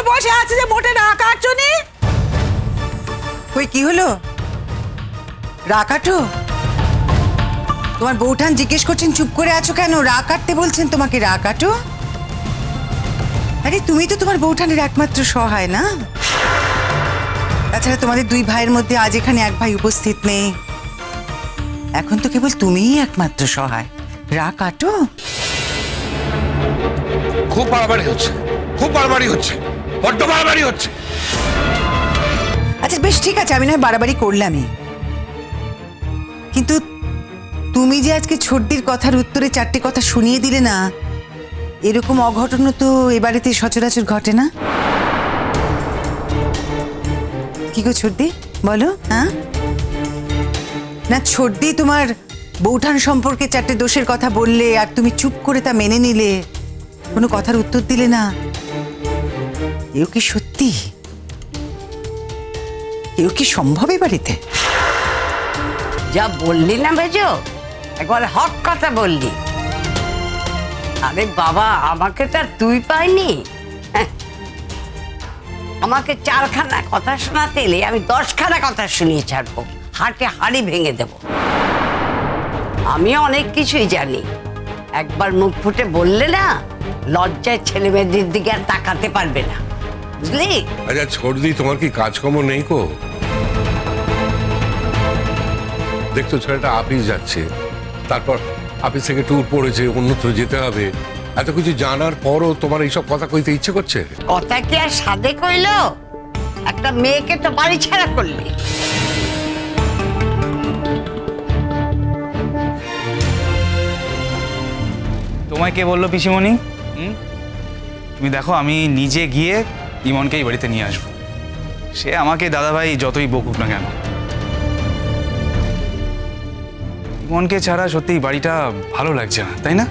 হয়ে বসে আছে যে মোটে না কাটছো নি? কই কি হলো? রাকাটো, তোমার বউঠান জিজ্ঞেস করছেন চুপ করে আছো কেন? রা কাটতে বলছেন তোমাকে রাকাটো? আরে তুমি তো তোমার বউঠানের একমাত্র সহায় না? তাছাড়া তোমাদের দুই ভাইয়ের মধ্যে আজ এখানে এক ভাই উপস্থিত নেই, এখন তো কেবল তুমিই একমাত্র সহায়। রা কাটো। খুব বাড়াবাড়ি হচ্ছে, খুব বাড়াবাড়ি হচ্ছে, বড্ড বাড়াবাড়ি হচ্ছে। আচ্ছা বেশ ঠিক আছে, আমি নয় বাড়াবাড়ি করলামই, কিন্তু তুমি যে আজকে ছোটদির কথার উত্তরে চারটে কথা শুনিয়ে দিলে না, এরকম অঘটন তো এবারেতে সচরাচর ঘটে না। কি গো ছোটদি, বলো? হ্যাঁ না, ছোটদি তোমার বৌঠান সম্পর্কে চারটে দোষের কথা বললে আর তুমি চুপ করে তা মেনে নিলে, কোনো কথার উত্তর দিলে না। এও কি সত্যি? এও কি সম্ভব এ বাড়িতে? যা বললি না বেজো, একবার হক কথা বললি। আরে বাবা, আমাকে তো আর তুই পাইনি। হ্যাঁ। আমাকে 4খানা কথা শোনাতে এলে আমি 10খানা কথা শুনিয়ে ছাড়বো, হাটে হাড়ি ভেঙে দেব। আমিও অনেক কিছুই জানি, একবার মুখ ফুটে বললে না, লজ্জায় ছেলে মেয়েদের দিকে আর তাকাতে পারবে না, বুঝলি? আচ্ছা ছোটদি, তোমার কি কাজকর্ম নেই কো? দেখতো ছেলেটা অফিস যাচ্ছে, তারপর অফিস থেকে ট্যুর পড়েছে, অন্যত্র যেতে হবে, এত কিছু জানার পরও তোমার এইসব কথা কইতে ইচ্ছে করছে? কথা কি আর সাদে কইলো? একটা মেয়েকে তো বাড়ি ছাড়া করলি। তোমায় কে বললো পিসিমণি? তুমি দেখো, আমি নিজে গিয়ে ইমনকে এই বাড়িতে নিয়ে আসবো। সে আমাকে দাদাভাই যতই বকুক না কেন, ইমনকে ছাড়া সত্যি বাড়িটা ভালো লাগছে না, তাই না?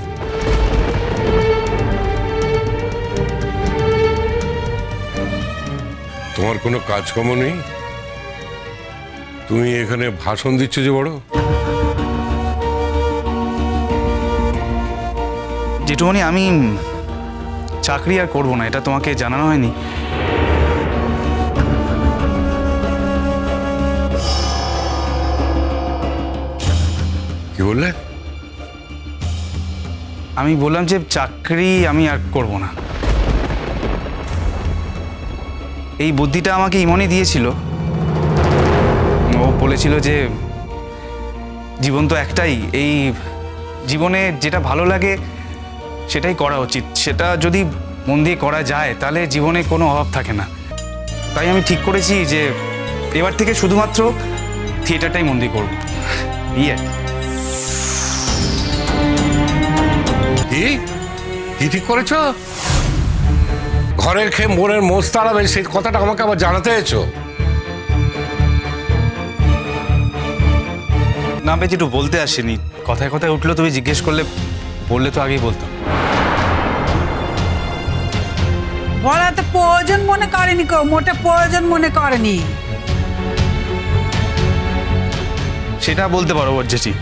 তোমার কোনো কাজকর্ম নেই? তুমি এখানে ভাষণ দিচ্ছ যে বড়? জেঠুমণি, আমি চাকরি আর করবো না, এটা তোমাকে জানানো হয়নি? কি বললে? আমি বললাম যে চাকরি আমি আর করবো না। এই বুদ্ধিটা আমাকে ইমনই দিয়েছিল। ও বলেছিল যে জীবন তো একটাই, এই জীবনে যেটা ভালো লাগে সেটাই করা উচিত, সেটা যদি মন দিয়ে করা যায় তাহলে জীবনে কোনো অভাব থাকে না। তাই আমি ঠিক করেছি যে এবার থেকে শুধুমাত্র থিয়েটারটাই মন দিয়ে করবো। ইয়ে কি কি ঠিক করেছ? ঘরের খেয়ে মনের মোষ তাড়াবে, সেই কথাটা আমাকে আবার জানাতে এসো? না বেশ, একটু বলতে আসেনি, কথায় কথায় উঠলো, তুমি জিজ্ঞেস করলে, বললে তো আগেই বলতাম। বলা তো প্রয়োজন মনে করেনি, কেউ মোটে প্রয়োজন মনে করেনি। সেটা বলতে পারো জেঠি,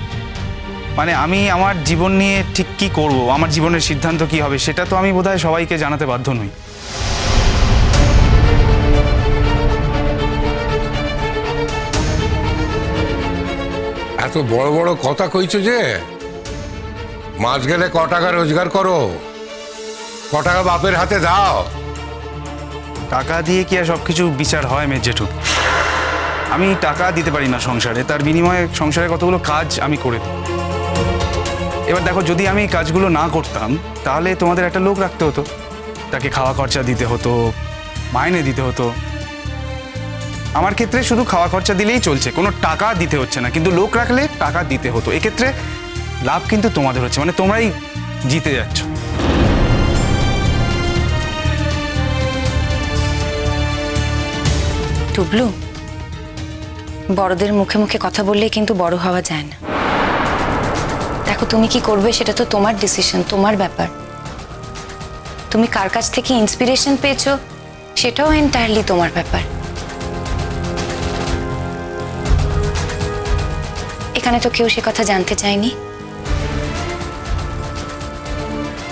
মানে আমি আমার জীবন নিয়ে ঠিক কি করব, আমার জীবনের সিদ্ধান্ত কি হবে, সেটা তো আমি বোধহয় সবাইকে জানাতে বাধ্য নই। এত বড় বড় কথা কইছো যে, মাস গেলে ক টাকা রোজগার করো, ক টাকা বাপের হাতে দাও? টাকা দিয়ে কি আর সবকিছু বিচার হয় মেয়ে জেঠু? আমি টাকা দিতে পারি না সংসারে, তার বিনিময়ে সংসারে কতগুলো কাজ আমি করে দিই। এবার দেখো, যদি আমি এই কাজগুলো না করতাম তাহলে তোমাদের একটা লোক রাখতে হতো, তাকে খাওয়া খরচা দিতে হতো, মাইনে দিতে হতো। আমার ক্ষেত্রে শুধু খাওয়া খরচা দিলেই চলছে, কোনো টাকা দিতে হচ্ছে না, কিন্তু লোক রাখলে টাকা দিতে হতো। এক্ষেত্রে লাভ কিন্তু তোমাদের হচ্ছে, মানে তোমরাই জিতে যাচ্ছ। টুবলু, বড়দের মুখে মুখে কথা বললেই কিন্তু বড় হওয়া যায় না। দেখো, তুমি কি করবে সেটা তো তোমার ডিসিশন, তোমার ব্যাপার। তুমি কার কাছ থেকে ইন্সপিরেশন পেয়েছো সেটাও এন্টায়ারলি তোমার ব্যাপার। এখানে তো কেউ সে কথা জানতে চায়নি।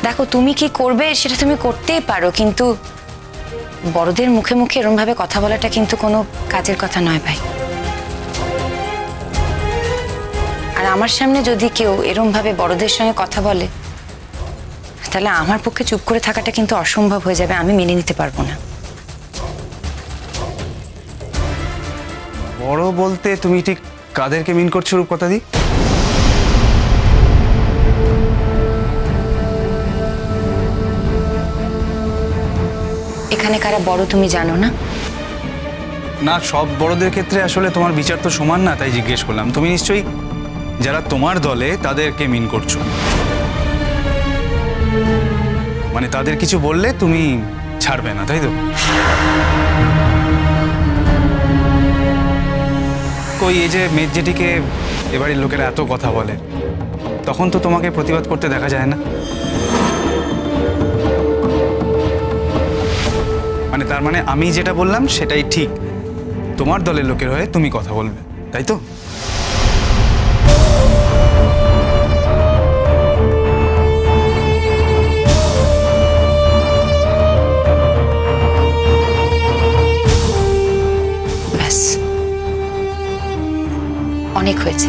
দেখো, তুমি কি করবে সেটা তুমি করতেই পারো, কিন্তু বড়দের মুখে মুখে এরম ভাবে কথা বলাটা কিন্তু কোনো কাজের কথা নয় ভাই। আর আমার সামনে যদি কেউ এরম ভাবে বড়দের সঙ্গে কথা বলে, তাহলে আমার পক্ষে চুপ করে থাকাটা কিন্তু অসম্ভব হয়ে যাবে, আমি মেনে নিতে পারবো না। বড় বলতে তুমি ঠিক কাদেরকে মিন করছো রূপকথা দি? এখানে কারা বড় তুমি জানো না? না, সব বড়দের ক্ষেত্রে আসলে তোমার বিচার তো সমান না, তাই জিজ্ঞেস করলাম। তুমি নিশ্চয়ই যারা তোমার দলে তাদেরকে মিন করছো, মানে তাদের কিছু বললে তুমি ছাড়বে না, তাই তো? কই এই যে মেজ জেঠিকে এবারের লোকেরা এত কথা বলে, তখন তো তোমাকে প্রতিবাদ করতে দেখা যায় না। মানে তার মানে আমি যেটা বললাম সেটাই ঠিক, তোমার দলের লোকের হয়ে তুমি কথা বলবে, তাই তো? ব্যাস, অনেক হয়েছে।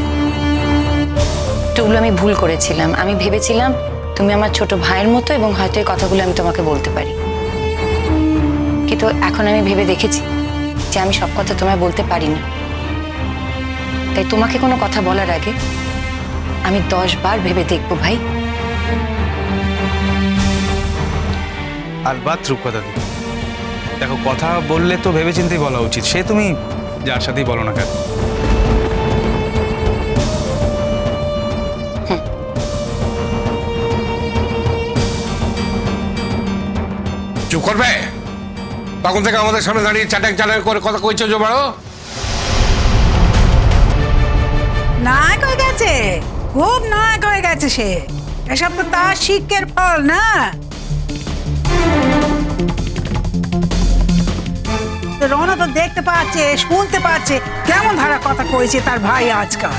টুকলু, আমি ভুল করেছিলাম। আমি ভেবেছিলাম তুমি আমার ছোট ভাইয়ের মতো এবং হয়তো এই কথাগুলো আমি তোমাকে বলতে পারি, কিন্তু এখন আমি ভেবে দেখেছি যে আমি সব কথা তোমায় বলতে পারি না। তাই তোমাকে কোনো কথা বলার আগে আমি 10 বার ভেবে দেখবো ভাই। আলবাত রূপকথা দি, দেখো কথা বললে তো ভেবেচিন্তেই বলা উচিত, সে তুমি যার সাথেই বলো না কেন। চুপ করবে? তখন থেকে আমাদের সামনে দাঁড়িয়ে চাটাক চাটাক করে কথা কইছো যে বড়। নায়ক হয়ে গেছে, খুব নায়ক হয়ে গেছে সে। এসব তো তার শিক্ষের ফল না? রওনা তো দেখতে পাচ্ছে, শুনতে পাচ্ছে কেমন ধারা কথা কইছে তার ভাই আজকাল।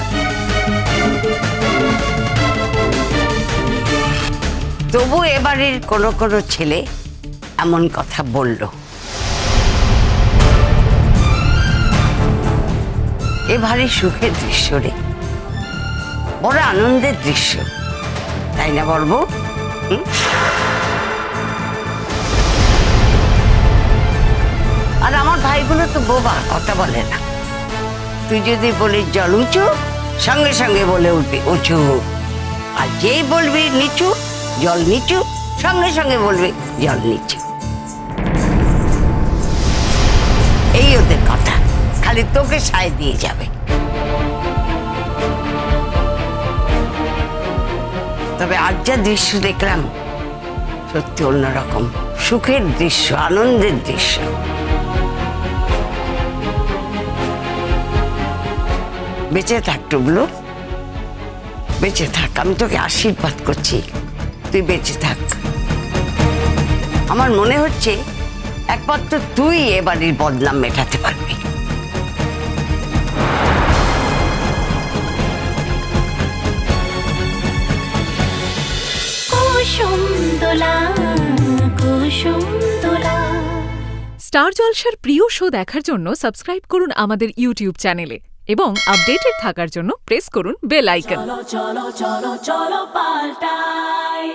তবু এবারের কোনো কোনো ছেলে এমন কথা বলল। এবারে সুখের দৃশ্য রে, বড় আনন্দের দৃশ্য, তাই না বলবো? আর আমার ভাইগুলো তো বোবা, কথা বলে না। তুই যদি বলিস জল উঁচু, সঙ্গে সঙ্গে বলে উঠবে উঁচু, আর যেই বলবি নিচু, জল নিচু, সঙ্গে সঙ্গে বলবে জল নিচু। এই ওদের কথা, খালি তোকে সায় দিয়ে যাবে। তবে আজ যা দৃশ্য দেখলাম সত্যি অন্যরকম, সুখের দৃশ্য, আনন্দের দৃশ্য। বেঁচে থাক টুবলু, বেঁচে থাক। আমি তোকে আশীর্বাদ করছি, তুই বেঁচে থাক। আমার মনে হচ্ছে একমাত্র তুই এ বাড়ির বদনাম মেটাতে পারবি। স্টার জলসার প্রিয় শো দেখার জন্য সাবস্ক্রাইব করুন আমাদের ইউটিউব চ্যানেলে এবং আপডেটেড থাকার জন্য প্রেস করুন বেল আইকন। চলো চলো চলো চলো পাল্টাই।